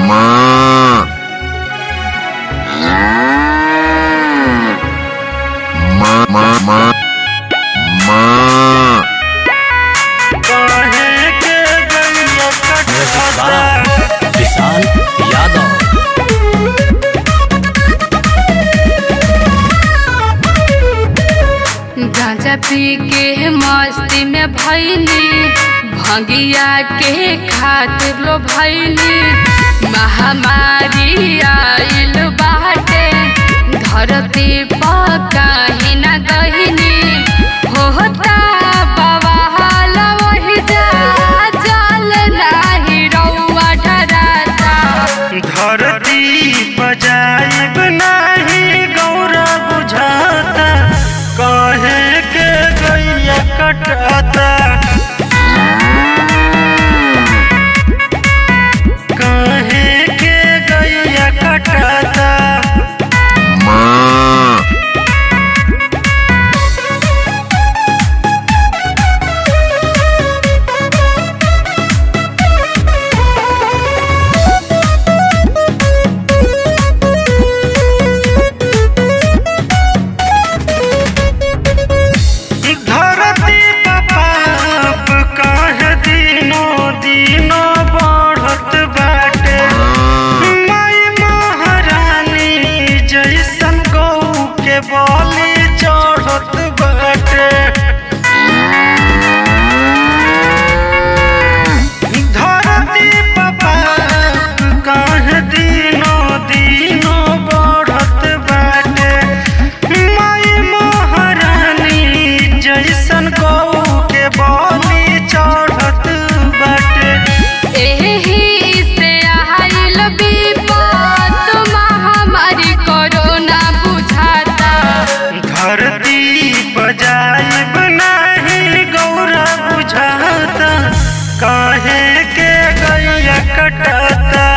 माँ माँ माँ माँ माँ काहे के गैया कटता विशाल यादव। गांजा पी के मस्ती में भइनी, भंगिया के खातिर लो भइनी। महामारी आइल बाटे, धरती पर कहीं ना गहिनी। होता बवाल वही जा, जल नाही रउआ डराता। धरती बजाइब नाही गौरा बुझाता, काहे के गैया कटता। काहे के गैया कटता। माँ धरती पाप काहे दिनों दिनों बढ़त बाटे। माई महारानी जैसन गौ के बलि चढ़त बाटे। धरती पाप काहे दिनों दिनों बढ़त बाटे। माई महारानी जैसन गौ के बलि चढ़त बाटे। एही से आइल विपत, महामारी कोरोना बुझाता। धरती बजाइब नाही गौरा बुझाता, काहे के गैया कटता।